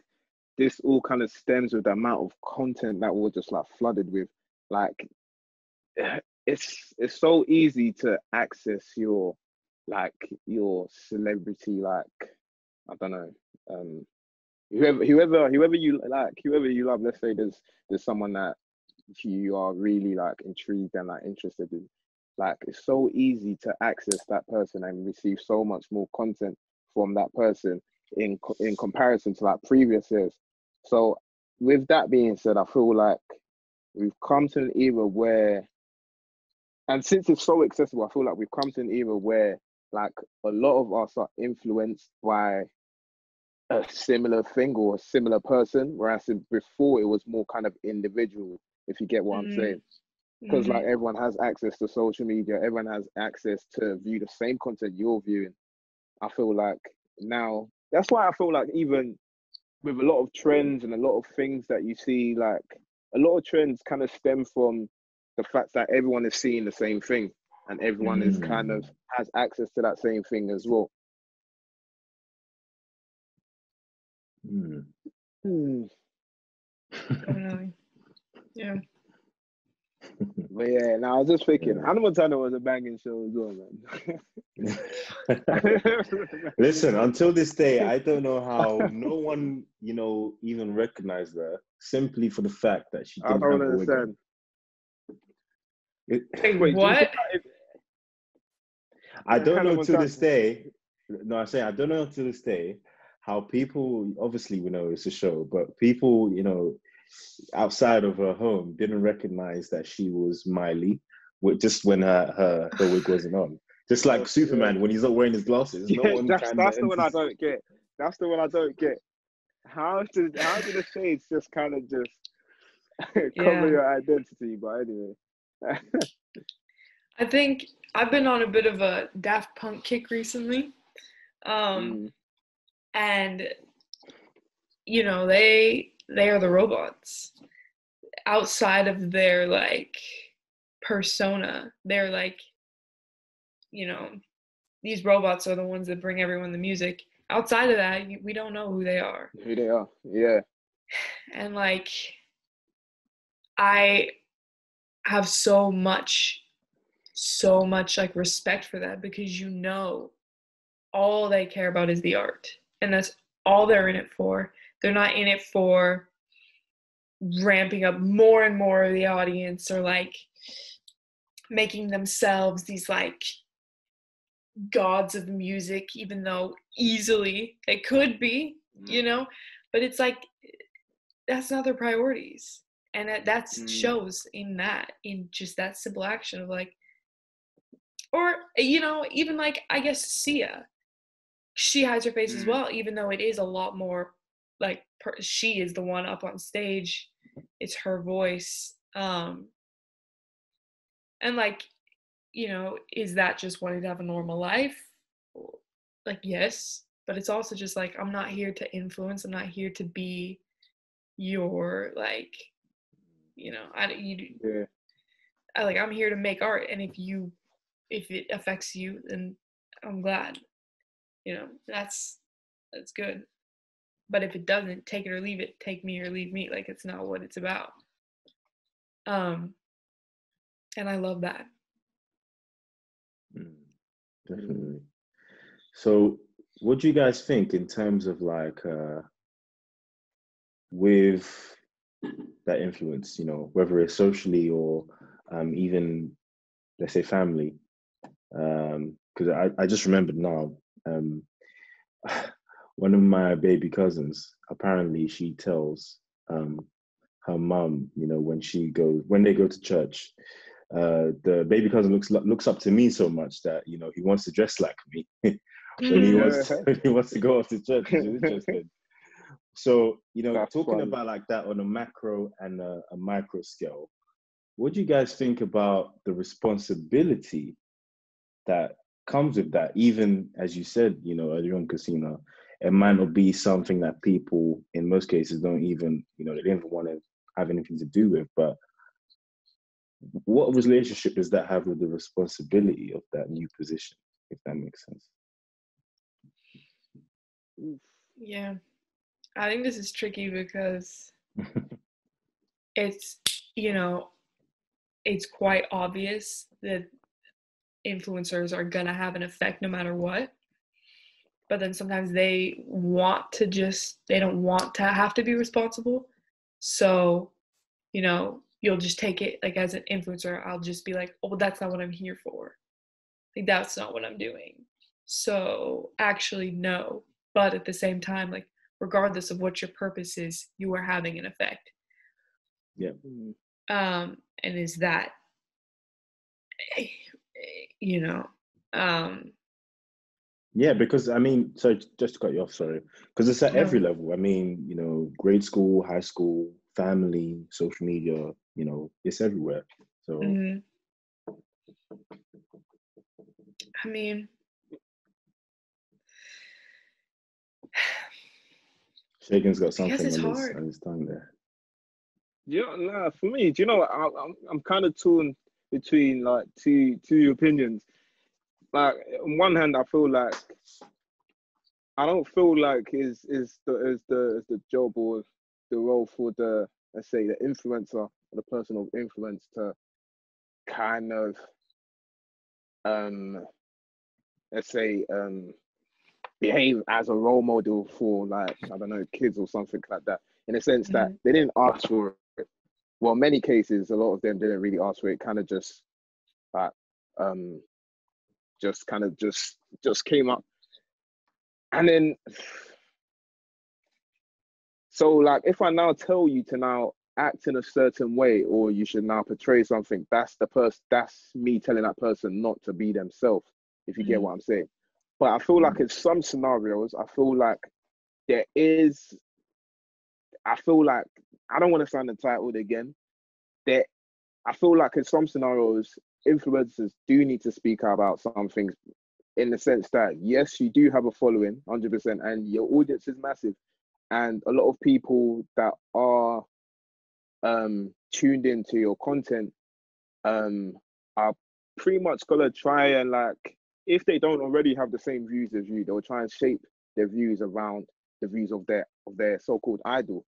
this all kind of stems with the amount of content that we're just like flooded with. Like, it's so easy to access your, like, your celebrity, like, I don't know, whoever you like, whoever you love. Let's say there's someone that you are really like intrigued and like interested in. Like, it's so easy to access that person and receive so much more content from that person in comparison to like previous years. So with that being said, I feel like we've come to an era where, and since it's so accessible, I feel like we've come to an era where like a lot of us are influenced by a similar thing or a similar person, whereas before it was more kind of individual, if you get what I'm Mm-hmm. saying. Because like Mm-hmm. everyone has access to social media, everyone has access to view the same content you're viewing. I feel like now, that's why I feel like even with a lot of trends and a lot of things that you see, like a lot of trends kind of stem from the fact that everyone is seeing the same thing and everyone is Mm-hmm. kind of has access to that same thing as well. Mm. Hmm. Definitely. Yeah. But yeah, now I was just thinking, Yeah. Hannah Montana was a banging show as well, man. Listen, until this day, I don't know how no one, you know, even recognized her simply for the fact that she I didn't don't have a wig on. understand. Wait, Wait, do you think what? that is, I don't Hannah know to Montana? this day. no, I say I don't know to this day how people. Obviously, we know it's a show, but people, outside of her home, didn't recognize that she was Miley, just when her wig wasn't on. Just like Superman when he's not wearing his glasses, no one that's the one I don't get. That's the one I don't get. How do the shades just kind of just cover your identity? But anyway, I think I've been on a bit of a Daft Punk kick recently, and they are the robots. Outside of their like persona, they're like, these robots are the ones that bring everyone the music. Outside of that, we don't know who they are. Yeah. And like, I have so much like respect for that, because all they care about is the art, and that's all they're in it for. They're not in it for ramping up more and more of the audience, or like making themselves these like gods of music, even though easily they could be, but it's like, that's not their priorities. And that shows in just that simple action of like, or, even like, I guess Sia, she hides her face as well, even though it is a lot more like, she is the one up on stage. It's her voice. And like, is that just wanting to have a normal life? Like, yes, but it's also just like, I'm not here to influence. I'm not here to be your like, I'm here to make art, and if it affects you, then I'm glad. That's good. But if it doesn't, take it or leave it. Take me or leave me. Like, it's not what it's about. And I love that. Definitely. So, what do you guys think in terms of like with that influence? Whether it's socially or even, let's say, family. Because I just remembered now. One of my baby cousins, apparently she tells her mum, when they go to church, the baby cousin looks up to me so much that he wants to dress like me when he wants to go off to church, which is interesting. So that's talking funny. About like that on a macro and a micro scale, what do you guys think about the responsibility that comes with that? Even as you said, earlier on, Cascina, it might not be something that people in most cases don't even, they don't even want to have anything to do with. But what relationship does that have with the responsibility of that new position, if that makes sense? Yeah, I think this is tricky because it's, it's quite obvious that influencers are gonna have an effect no matter what. But then sometimes they don't want to have to be responsible. So, you'll just take it like, as an influencer, I'll just be like, oh, that's not what I'm here for. Like, that's not what I'm doing. So actually, no. But at the same time, like, regardless of what your purpose is, you are having an effect. Yeah. And is that, yeah, because I mean, so just to cut you off, sorry, because it's at every level. I mean, grade school, high school, family, social media, it's everywhere. So, I mean, Shagan's got something on his tongue there. Yeah, nah, for me, do you know what? I'm kind of torn between like two opinions. Like, on one hand, I feel like I don't feel like is the job or the role for the, let's say, the influencer or the person of influence to kind of let's say behave as a role model for, like, I don't know, kids or something like that, in a sense that they didn't ask for it. Well, in many cases, a lot of them didn't really ask for it. Kind of just like just came up. And then, so like, if I now tell you to now act in a certain way, or you should now portray something, that's the person, that's me telling that person not to be themselves, if you get what I'm saying. But I feel like in some scenarios, I feel like there is, I feel like, I don't want to sound entitled again, that I feel like in some scenarios, influencers do need to speak out about some things, in the sense that, yes, you do have a following, 100%, and your audience is massive. And a lot of people that are tuned into your content are pretty much gonna try and, like, if they don't already have the same views as you, they'll try and shape their views around the views of their so-called idol.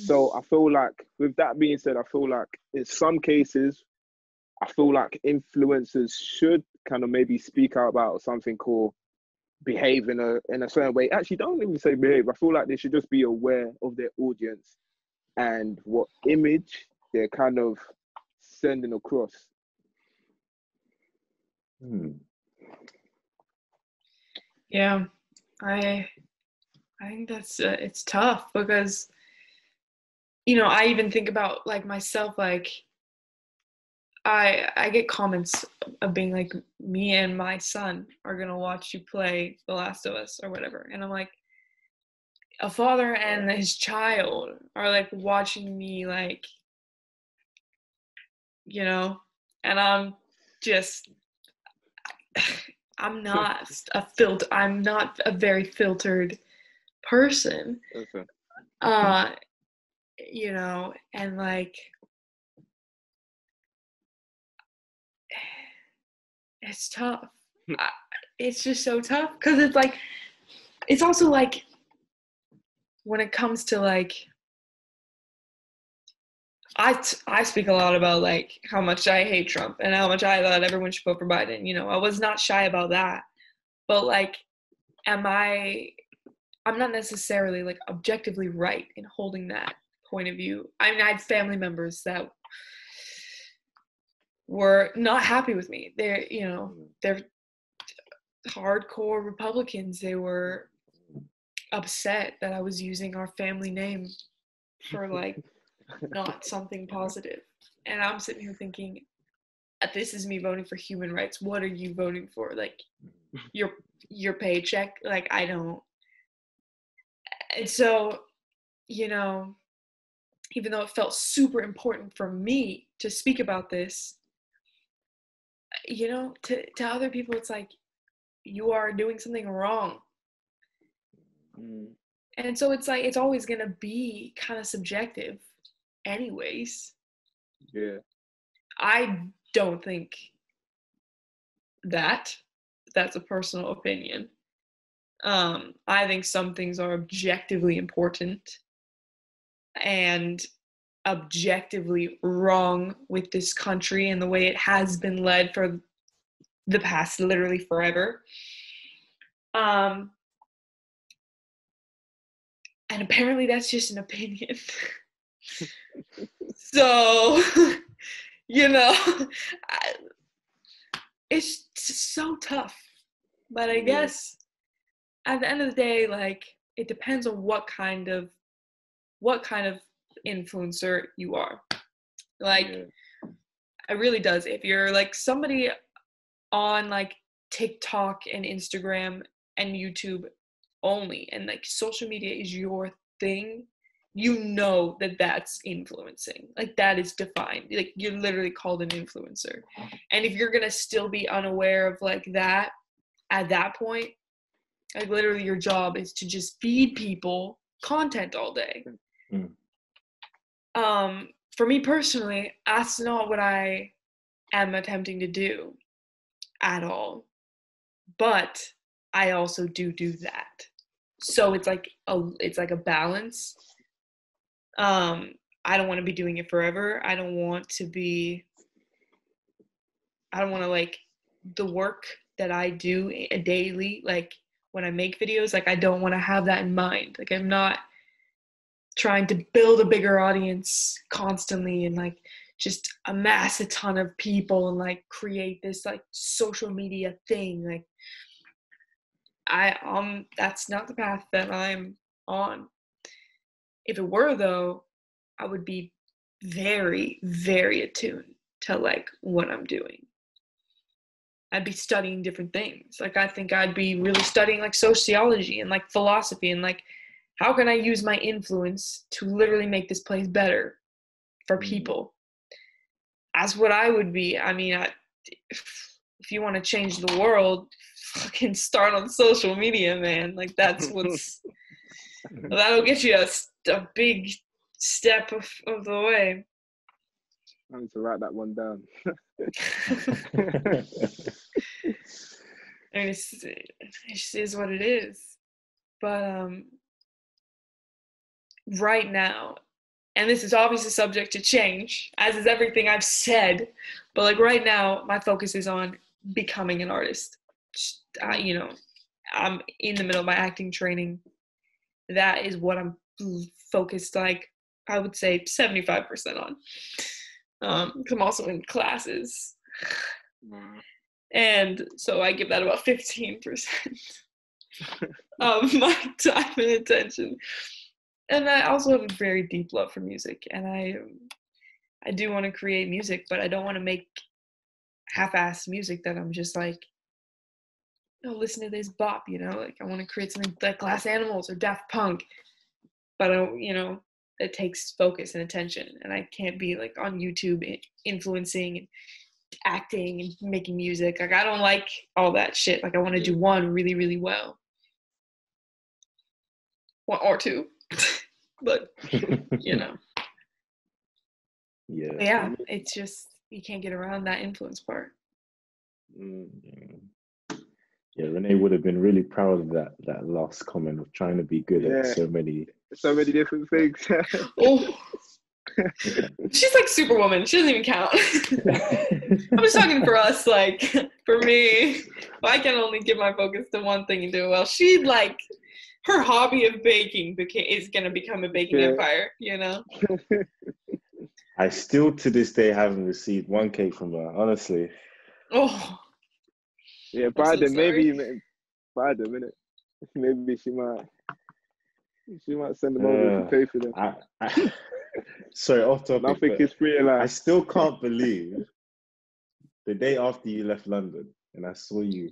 So I feel like, with that being said, I feel like in some cases, I feel like influencers should kind of maybe speak out about something, or behave in a certain way. Actually, don't even say behave. I feel like they should just be aware of their audience and what image they're kind of sending across. Yeah, I think that's it's tough, because, you know, I even think about, like, myself, like, I get comments of being like, me and my son are gonna watch you play The Last of Us or whatever, and I'm like, a father and his child are, like, watching me, like, you know, and I'm just, I'm not a very filtered person. Okay. You know, and, like, it's tough. It's just so tough, because it's like, it's also like, when it comes to, like, I speak a lot about, like, how much I hate Trump and how much I thought everyone should vote for Biden. You know, I was not shy about that, but, like, I'm not necessarily, like, objectively right in holding that point of view. I mean, I had family members that were not happy with me. They're hardcore Republicans. They were upset that I was using our family name for, like, not something positive. And I'm sitting here thinking, this is me voting for human rights. What are you voting for? Like, your paycheck? Like, I don't. And so, you know, even though it felt super important for me to speak about this, you know, to other people, it's like, you are doing something wrong. And so it's like, it's always going to be kind of subjective anyways. Yeah. I don't think that's a personal opinion. I think some things are objectively important and objectively wrong with this country and the way it has been led for the past literally forever. And apparently that's just an opinion. So, you know, it's so tough. But I guess at the end of the day, like, it depends on what kind of influencer you are. Like, it really does. If you're, like, somebody on, like, TikTok and Instagram and YouTube only, and, like, social media is your thing, you know that that's influencing. Like, that is defined. Like, you're literally called an influencer. And if you're gonna still be unaware of, like, that at that point, like, literally your job is to just feed people content all day. For me personally, that's not what I am attempting to do at all. But I also do that. So it's like a balance. I don't want to be doing it forever. I don't want to, like, the work that I do daily, like, when I make videos, like, I don't want to have that in mind. Like, I'm not trying to build a bigger audience constantly and, like, just amass a ton of people and, like, create this, like, social media thing. Like, that's not the path that I'm on. If it were, though, I would be very, very attuned to like what I'm doing. I'd be studying different things. Like, I think I'd be really studying like sociology and like philosophy and like, how can I use my influence to literally make this place better for people? That's what I would be. I mean, if you want to change the world, fucking start on social media, man. Like, that's that'll get you a big step of the way. I need to write that one down. I mean, it just is what it is. But right now, and this is obviously subject to change, as is everything I've said, but like right now, my focus is on becoming an artist. You know, I'm in the middle of my acting training. That is what I'm focused, like, I would say 75% on. Because I'm also in classes. And so I give that about 15% of my time and attention. And I also have a very deep love for music. And I do want to create music, but I don't want to make half-assed music that I'm just like, oh, listen to this bop, you know? Like, I want to create something like Glass Animals or Daft Punk. But, you know, it takes focus and attention. And I can't be, like, on YouTube influencing and acting and making music. Like, I don't like all that shit. Like, I want to do one really, really well. One or two. But, you know. Yeah. But yeah, it's just, you can't get around that influence part. Yeah, Renee would have been really proud of that last comment of trying to be good at so many different things. Oh, she's like Superwoman. She doesn't even count. I'm just talking for us. Like, for me, I can only give my focus to one thing and do it well. She, like, her hobby of baking is gonna become a baking empire. You know. I still to this day haven't received one cake from her. Honestly. Oh. Yeah, Biden, maybe Biden, innit? Maybe she might send them over to pay for them. Sorry, off topic. Nothing is free. Like, I still can't believe the day after you left London and I saw you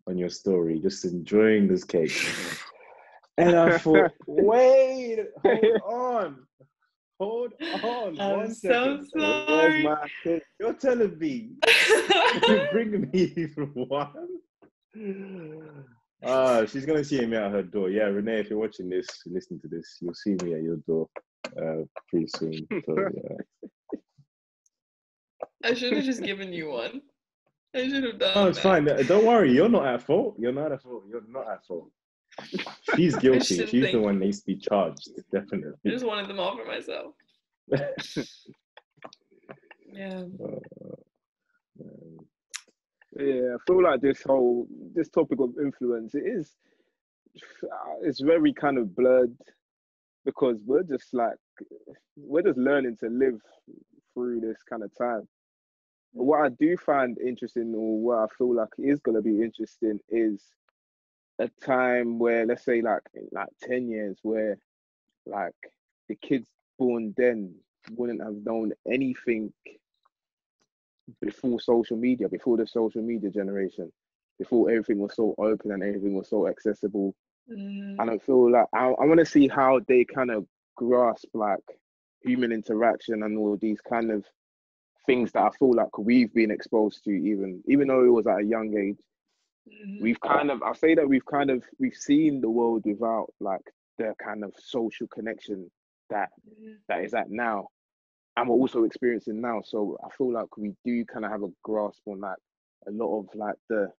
on your story just enjoying this cake. And I thought, wait, hold on. I'm one so second. sorry. You're telling me you're bringing me from one? She's gonna see me at her door. Yeah, Renee, if you're watching this, listening to this, you'll see me at your door pretty soon. So yeah. I should have just given you one. I should have done. Oh, it's fine. Don't worry. You're not at fault. You're not at fault. She's guilty. She's the one that needs to be charged. Definitely. I just wanted them all for myself. Yeah. Yeah, I feel like this topic of influence, it's very kind of blurred because we're just learning to live through this kind of time. But what I do find interesting, or what I feel like is going to be interesting, is a time where, let's say, like 10 years, where like the kids born then wouldn't have known anything before the social media generation, before everything was so open and everything was so accessible. I don't feel like I want to see how they kind of grasp like human interaction and all these kind of things that I feel like we've been exposed to, even though it was at a young age. We've seen the world without like the kind of social connection that is at now, and we're also experiencing now. So I feel like we do kind of have a grasp on like a lot of like the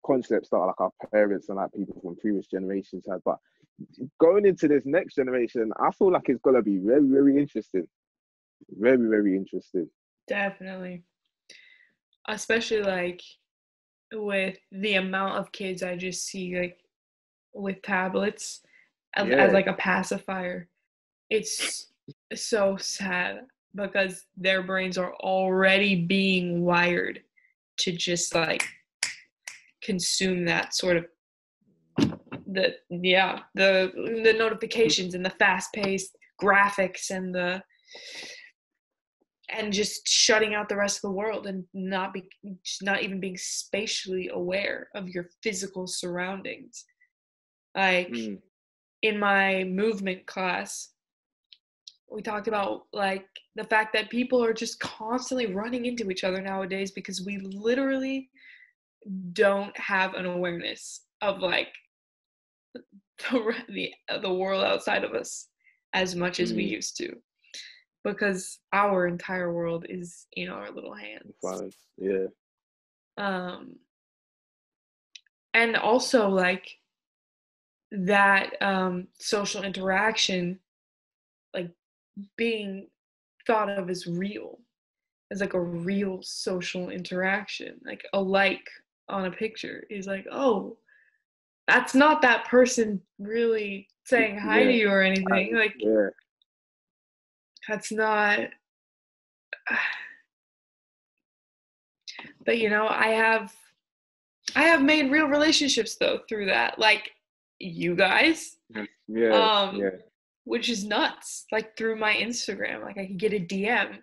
concepts that like our parents and like people from previous generations had. But going into this next generation, I feel like it's gonna be very, very interesting. Very, very interesting. Definitely. Especially like with the amount of kids I just see like with tablets as like a pacifier. It's so sad because their brains are already being wired to just like consume that sort of the notifications and the fast-paced graphics and just shutting out the rest of the world and not even being spatially aware of your physical surroundings. Like in my movement class, we talked about like the fact that people are just constantly running into each other nowadays because we literally don't have an awareness of like the world outside of us as much as we used to, because our entire world is in our little hands. Yeah. And also like that social interaction, like being thought of as real, as like a real social interaction, like a like on a picture is like, oh, that's not that person really saying hi to you or anything. Like, that's not. But you know, I have made real relationships though through that, like you guys. Which is nuts. Like through my Instagram, like I could get a DM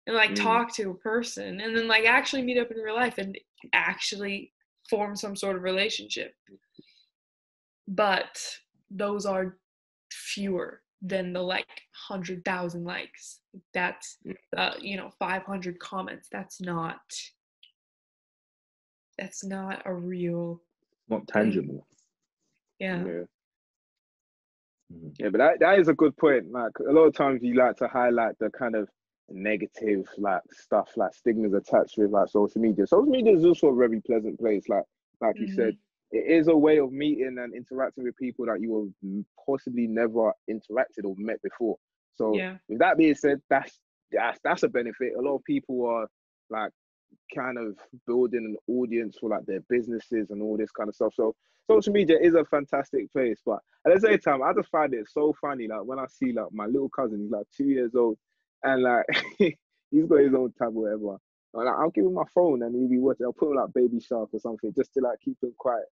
and like talk to a person and then like actually meet up in real life and actually form some sort of relationship. But those are fewer than the like 100,000 likes. That's 500 comments. That's not a real, not tangible thing. Yeah, but that is a good point. Like a lot of times you like to highlight the kind of negative like stuff, like stigmas attached with like social media. Social media is also a very pleasant place. Like you said, it is a way of meeting and interacting with people that you have possibly never interacted or met before. So with that being said, that's a benefit. A lot of people are like kind of building an audience for like their businesses and all this kind of stuff. So social media is a fantastic place, but at the same time, I just find it so funny. Like when I see like my little cousin, he's like 2 years old, and like he's got his own tab or whatever. And like, I'll give him my phone and he'll be watching. I'll put on like Baby Shark or something just to like keep him quiet.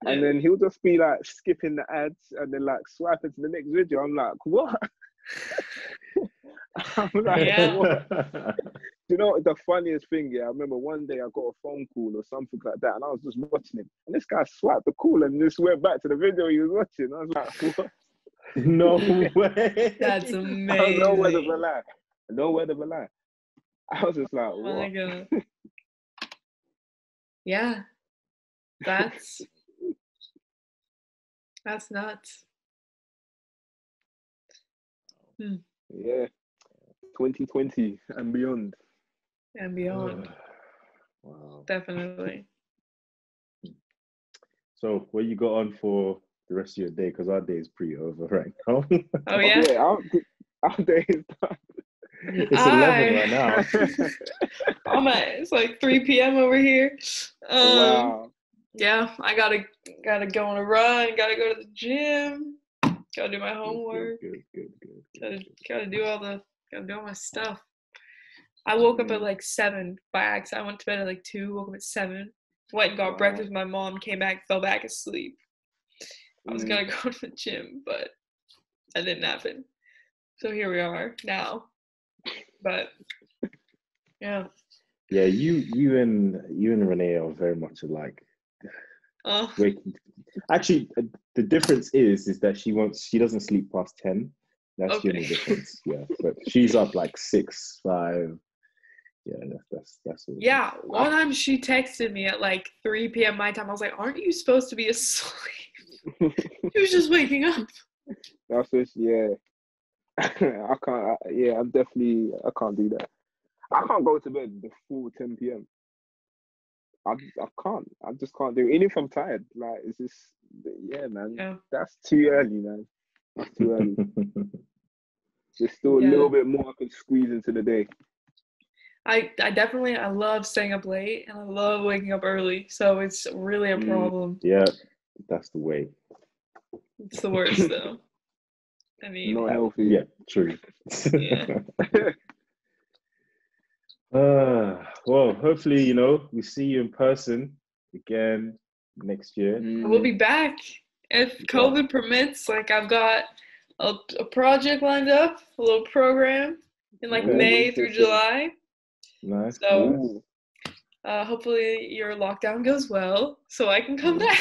And then he'll just be like skipping the ads and then like swiping to the next video. I'm like, what? I'm like, what? You know, the funniest thing, I remember one day I got a phone call or something like that, and I was just watching him, and this guy swiped the call and just went back to the video he was watching. I was like, what? No way. That's amazing. I was no word of a lie. No word of a lie. I was just like, what? Oh my God. Yeah. That's nuts. Yeah. 2020 and beyond. And beyond. Wow. Definitely. So what you got on for the rest of your day? Because our day is pretty over right now. Oh yeah? Yeah, our day is done. It's 11 right now. It's like 3 p.m. over here. Wow. Yeah, I gotta go on a run, gotta go to the gym, gotta do my homework. Good. Gotta do all my stuff. I woke up at like 7 by accident. I went to bed at like 2, woke up at 7, went and got breakfast with my mom, came back, fell back asleep. I was gonna go to the gym, but that didn't happen. So here we are now. But yeah. Yeah, you and Renee are very much alike. Actually, the difference is that she doesn't sleep past 10. That's the only difference. Yeah, but she's up like 6, 5. Yeah, that's all. Yeah, one time she texted me at like 3 p.m. my time. I was like, "Aren't you supposed to be asleep?" She was just waking up. That's just I can't. I can't do that. I can't go to bed before 10 p.m. I can't. I just can't do it. Even if I'm tired, like it's just man. Yeah. That's too early, man. That's too early. There's still a little bit more I can squeeze into the day. I love staying up late and I love waking up early, so it's really a problem. Yeah, that's the way. It's the worst though. I mean, not healthy. Yeah, true. Yeah. Well, hopefully, we see you in person again next year. We'll be back if COVID permits. Like I've got a project lined up, a little program in like May through July. Nice. So hopefully your lockdown goes well, so I can come back.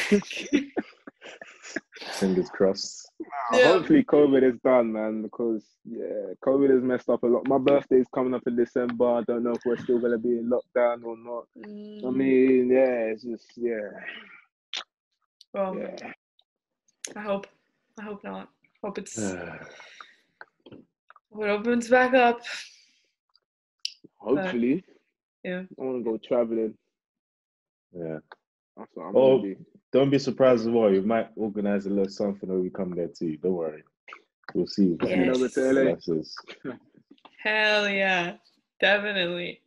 Fingers crossed. Hopefully COVID is done, man, because COVID has messed up a lot. My birthday's coming up in December. I don't know if we're still gonna be in lockdown or not. I mean, it's just Well, I hope not. Hope it's hope it opens back up. Hopefully. Yeah. I want to go traveling. Yeah. That's what I'm gonna do. Don't be surprised as well. You might organize a little something or we come there too. Don't worry. We'll see. Yes. Over to LA. Hell yeah. Definitely.